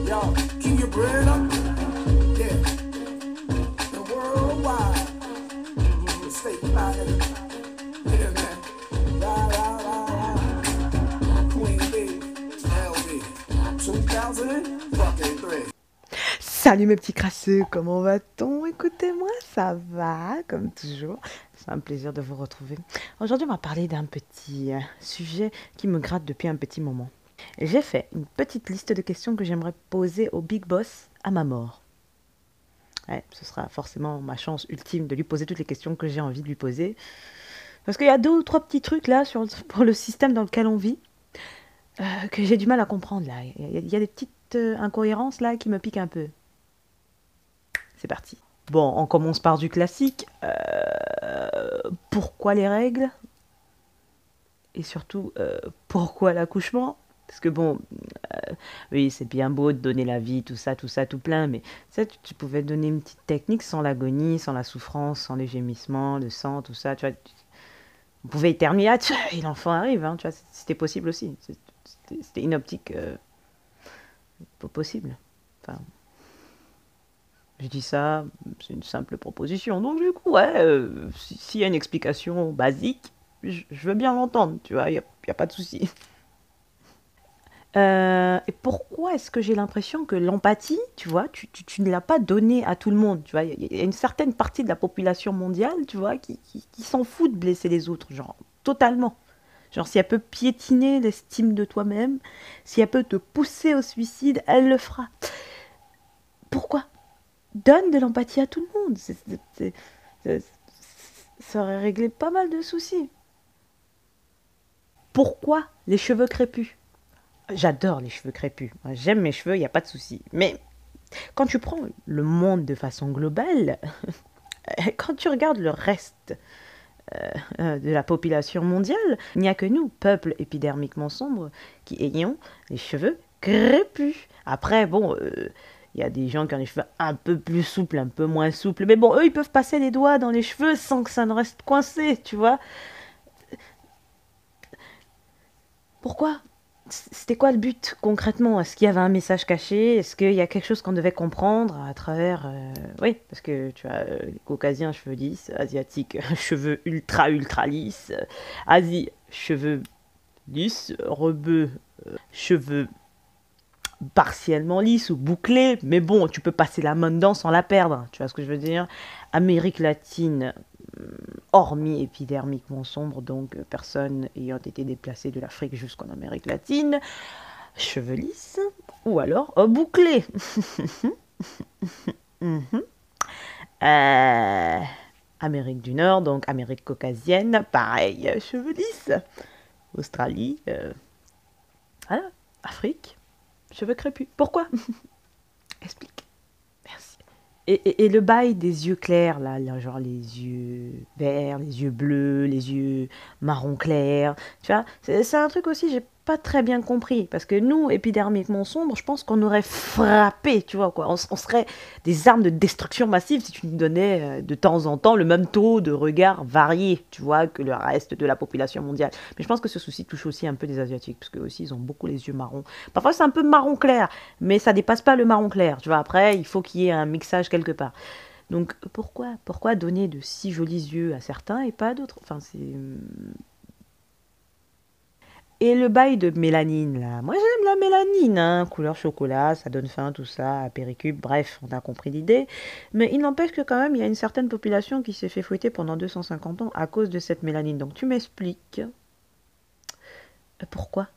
Yo, keep your bread up. Yeah. The worldwide. State line. Yeah, man. Rah, rah, rah, rah. Queen B. LB. 2003. Salut mes petits crasseux, comment va-t-on? Écoutez-moi, ça va, comme toujours. C'est un plaisir de vous retrouver. Aujourd'hui, on va parler d'un petit sujet qui me gratte depuis un petit moment. J'ai fait une petite liste de questions que j'aimerais poser au Big Boss à ma mort. Ouais, ce sera forcément ma chance ultime de lui poser toutes les questions que j'ai envie de lui poser. Parce qu'il y a 2 ou 3 petits trucs là pour le système dans lequel on vit que j'ai du mal à comprendre là. Il y a des petites incohérences là qui me piquent un peu. C'est parti. Bon, on commence par du classique. Pourquoi les règles? Et surtout, pourquoi l'accouchement? Parce que bon, oui, c'est bien beau de donner la vie, tout ça, tout plein, mais ça, tu pouvais donner une petite technique sans l'agonie, sans la souffrance, sans les gémissements, le sang, tout ça, tu vois. On pouvait éternuer, ah, et l'enfant arrive, hein, tu vois, c'était possible aussi. C'était une optique pas possible. Enfin, je dis ça, c'est une simple proposition. Donc du coup, ouais, s'il y a une explication basique, je veux bien l'entendre, tu vois, il y a pas de souci. Et pourquoi est-ce que j'ai l'impression que l'empathie, tu vois, tu ne l'as pas donnée à tout le monde, tu vois, il y a une certaine partie de la population mondiale, tu vois, qui s'en fout de blesser les autres, genre, totalement. Genre, si elle peut piétiner l'estime de toi-même, si elle peut te pousser au suicide, elle le fera. Pourquoi? Donne de l'empathie à tout le monde. C'est- ça aurait réglé pas mal de soucis. Pourquoi les cheveux crépus? J'adore les cheveux crépus. J'aime mes cheveux, il n'y a pas de souci. Mais quand tu prends le monde de façon globale, quand tu regardes le reste de la population mondiale, il n'y a que nous, peuple épidermiquement sombre, qui ayons les cheveux crépus. Après, bon, il y a des gens qui ont les cheveux un peu plus souples, un peu moins souples. Mais bon, eux, ils peuvent passer les doigts dans les cheveux sans que ça ne reste coincé, tu vois. Pourquoi? C'était quoi le but concrètement? Est-ce qu'il y avait un message caché? Est-ce qu'il y a quelque chose qu'on devait comprendre à travers... Oui, parce que tu as les caucasiens, cheveux lisses, asiatiques, cheveux ultra lisses, Asie, cheveux lisses, rebeu, cheveux partiellement lisses ou bouclés, mais bon, tu peux passer la main dedans sans la perdre, tu vois ce que je veux dire? Amérique latine, hormis épidermiquement sombre, donc personne ayant été déplacée de l'Afrique jusqu'en Amérique latine, cheveux lisses, ou alors bouclés. Mhm. Euh, Amérique du Nord, donc Amérique caucasienne, pareil, cheveux lisses. Australie, voilà, Afrique, cheveux crépus. Pourquoi? Explique. Merci. Et le bail des yeux clairs, là, genre les yeux verts, les yeux bleus, les yeux marron clair, tu vois, c'est un truc aussi, j'ai pas très bien compris. Parce que nous, épidermiquement sombres, je pense qu'on aurait frappé, tu vois, quoi. On serait des armes de destruction massive si tu nous donnais de temps en temps le même taux de regard varié, tu vois, que le reste de la population mondiale. Mais je pense que ce souci touche aussi un peu des Asiatiques, parce qu'eux aussi, ils ont beaucoup les yeux marrons. Parfois, c'est un peu marron clair, mais ça dépasse pas le marron clair, tu vois. Après, il faut qu'il y ait un mixage quelque part. Donc pourquoi donner de si jolis yeux à certains et pas à d'autres? Enfin, c'est... Et le bail de mélanine, là. Moi, j'aime la mélanine, hein. Couleur chocolat, ça donne faim, tout ça, à péricube, bref, on a compris l'idée. Mais il n'empêche que quand même, il y a une certaine population qui s'est fait fouetter pendant 250 ans à cause de cette mélanine. Donc tu m'expliques pourquoi?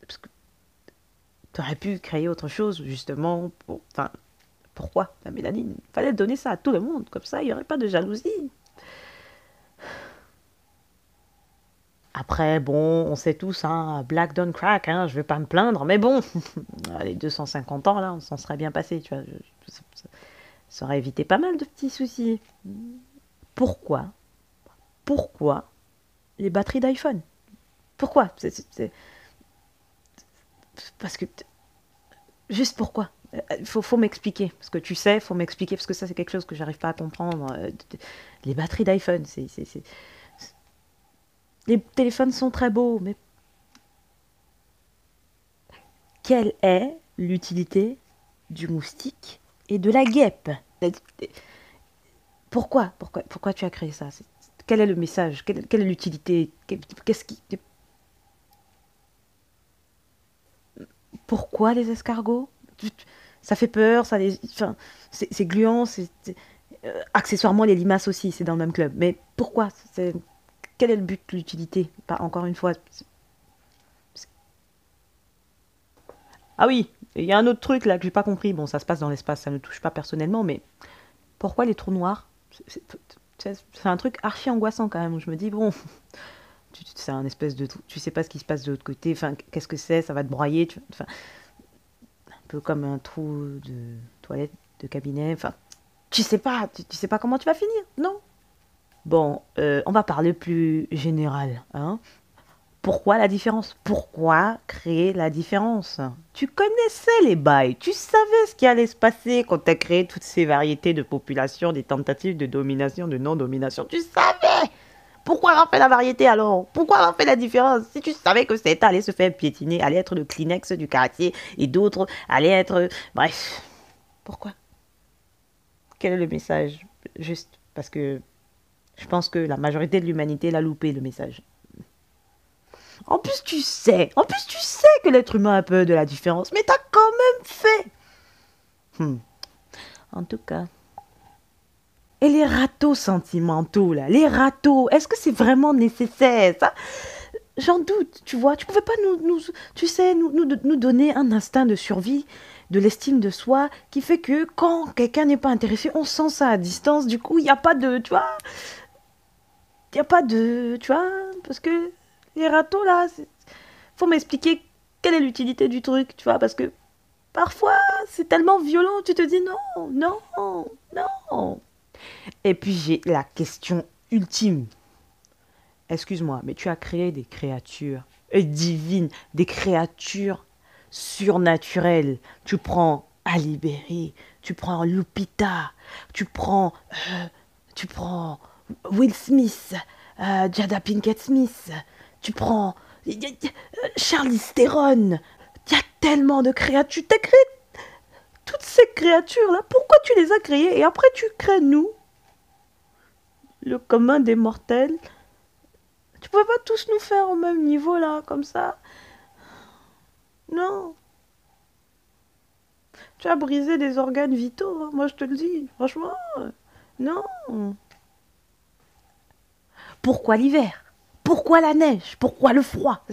Parce que tu aurais pu créer autre chose, justement, enfin, pourquoi la mélanine? Il fallait donner ça à tout le monde, comme ça, il n'y aurait pas de jalousie. Après, bon, on sait tous, hein, Black don't crack, hein, je vais pas me plaindre, mais bon, les 250 ans, là, on s'en serait bien passé, tu vois. Ça aurait évité pas mal de petits soucis. Pourquoi? Pourquoi les batteries d'iPhone? Pourquoi? Parce que... Juste pourquoi? Faut m'expliquer, parce que tu sais, faut m'expliquer, parce que ça, c'est quelque chose que j'arrive pas à comprendre. Les batteries d'iPhone, les téléphones sont très beaux, mais quelle est l'utilité du moustique et de la guêpe. Pourquoi tu as créé ça? Quel est le message? Quelle est l'utilité? Qu'est-ce qui... Pourquoi les escargots? Ça fait peur, enfin, c'est gluant, accessoirement les limaces aussi, c'est dans le même club. Mais pourquoi? Quel est le but, l'utilité? Pas encore une fois. Ah oui, il y a un autre truc là que j'ai pas compris. Bon, ça se passe dans l'espace, ça ne me touche pas personnellement, mais pourquoi les trous noirs? C'est un truc archi angoissant quand même. Où je me dis bon, c'est un espèce de trou, tu sais pas ce qui se passe de l'autre côté. Enfin, qu'est-ce que c'est? Ça va te broyer. Enfin, un peu comme un trou de toilette, de cabinet. Enfin, tu sais pas comment tu vas finir, non? Bon, on va parler plus général, hein. Pourquoi la différence? Pourquoi créer la différence? Tu connaissais les bails, tu savais ce qui allait se passer quand tu as créé toutes ces variétés de population, des tentatives de domination, de non-domination. Tu savais! Pourquoi avoir fait la variété alors? Pourquoi avoir fait la différence? Si tu savais que cet allait se faire piétiner, allait être le Kleenex du quartier et d'autres allaient être... Bref, pourquoi? Quel est le message? Juste parce que je pense que la majorité de l'humanité l'a loupé le message. En plus tu sais que l'être humain a peur de la différence, mais t'as quand même fait. En tout cas. Et les râteaux sentimentaux, là, les râteaux, est-ce que c'est vraiment nécessaire, ça? J'en doute, tu vois. Tu pouvais pas tu sais, nous donner un instinct de survie, de l'estime de soi, qui fait que quand quelqu'un n'est pas intéressé, on sent ça à distance. Du coup, il n'y a pas de, tu vois, il n'y a pas de, tu vois, parce que les râteaux, là, faut m'expliquer quelle est l'utilité du truc, tu vois, parce que parfois, c'est tellement violent, tu te dis non, non, non. Et puis j'ai la question ultime. Excuse-moi, mais tu as créé des créatures divines, des créatures surnaturelles. Tu prends Ali Berry, tu prends Lupita, tu prends, tu prends Will Smith, Jada Pinkett Smith, tu prends Charlize Theron. Il y a tellement de créatures. Tu as créé toutes ces créatures-là. Pourquoi tu les as créées et après tu crées nous, le commun des mortels? Tu pouvais pas tous nous faire au même niveau là, comme ça? Non. Tu as brisé des organes vitaux, hein, moi je te le dis, franchement. Non. Pourquoi l'hiver? Pourquoi la neige? Pourquoi le froid?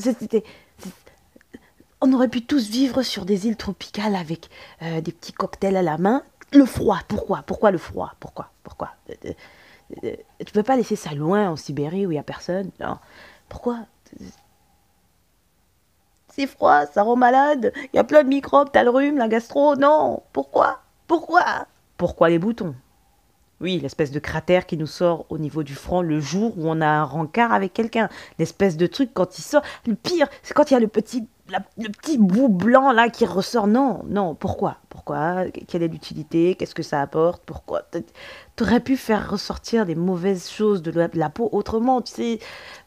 On aurait pu tous vivre sur des îles tropicales avec des petits cocktails à la main. Le froid, pourquoi le froid? Pourquoi Tu peux pas laisser ça loin en Sibérie où il y a personne? Non. Pourquoi? C'est froid, ça rend malade, il y a plein de microbes, t'as le rhume, la gastro, non, pourquoi les boutons? Oui, l'espèce de cratère qui nous sort au niveau du front le jour où on a un rencard avec quelqu'un. L'espèce de truc quand il sort. Le pire, c'est quand il y a le petit bout blanc là qui ressort. Non, non, pourquoi? Quelle est l'utilité? Qu'est-ce que ça apporte? Pourquoi? T'aurais pu faire ressortir des mauvaises choses de la peau autrement, tu sais.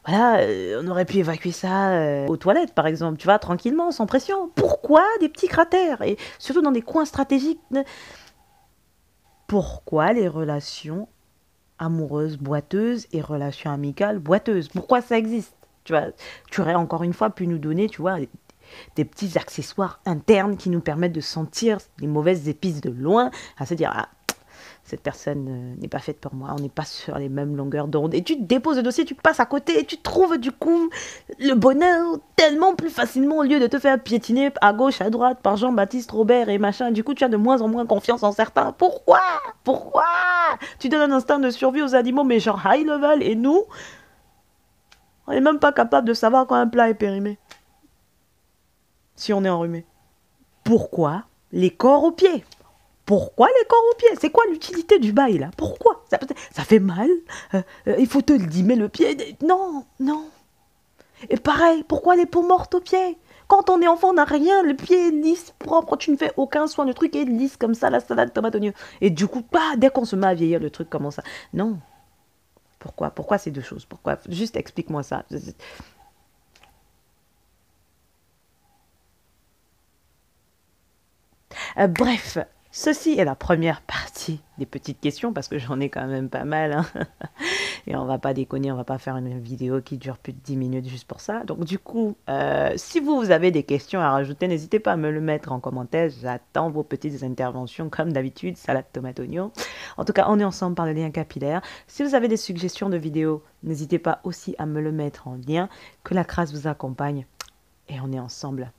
Voilà, on aurait pu évacuer ça aux toilettes par exemple, tu vois, tranquillement, sans pression. Pourquoi des petits cratères? Et surtout dans des coins stratégiques. Pourquoi les relations amoureuses boiteuses et relations amicales boiteuses? Pourquoi ça existe? Tu vois, tu aurais encore une fois pu nous donner, tu vois, des petits accessoires internes qui nous permettent de sentir les mauvaises épices de loin, à se dire, ah, cette personne n'est pas faite pour moi, on n'est pas sur les mêmes longueurs d'onde. Et tu déposes le dossier, tu passes à côté et tu trouves du coup le bonheur tellement plus facilement au lieu de te faire piétiner à gauche, à droite par Jean-Baptiste Robert et machin. Du coup, tu as de moins en moins confiance en certains. Pourquoi? Tu donnes un instinct de survie aux animaux, mais genre high level, et nous, on n'est même pas capable de savoir quand un plat est périmé. Si on est enrhumé. Pourquoi les corps aux pieds? Pourquoi les corps aux pieds? C'est quoi l'utilité du bail là? Pourquoi? Ça fait mal? Il faut te le dimer le pied? Non, non. Et pareil, pourquoi les peaux mortes aux pieds? Quand on est enfant, on n'a rien, le pied est lisse, propre, tu ne fais aucun soin, le truc est lisse comme ça, la salade tomate oignon. Et du coup, dès qu'on se met à vieillir, le truc commence à... Non. Pourquoi ces deux choses? Pourquoi? Juste explique-moi ça. Bref, ceci est la première partie des petites questions parce que j'en ai quand même pas mal. Hein. Et on va pas déconner, on va pas faire une vidéo qui dure plus de 10 minutes juste pour ça. Donc du coup, si vous avez des questions à rajouter, n'hésitez pas à me le mettre en commentaire. J'attends vos petites interventions comme d'habitude, salade tomate oignon. En tout cas, on est ensemble par le lien capillaire. Si vous avez des suggestions de vidéos, n'hésitez pas aussi à me le mettre en lien. Que la crasse vous accompagne et on est ensemble.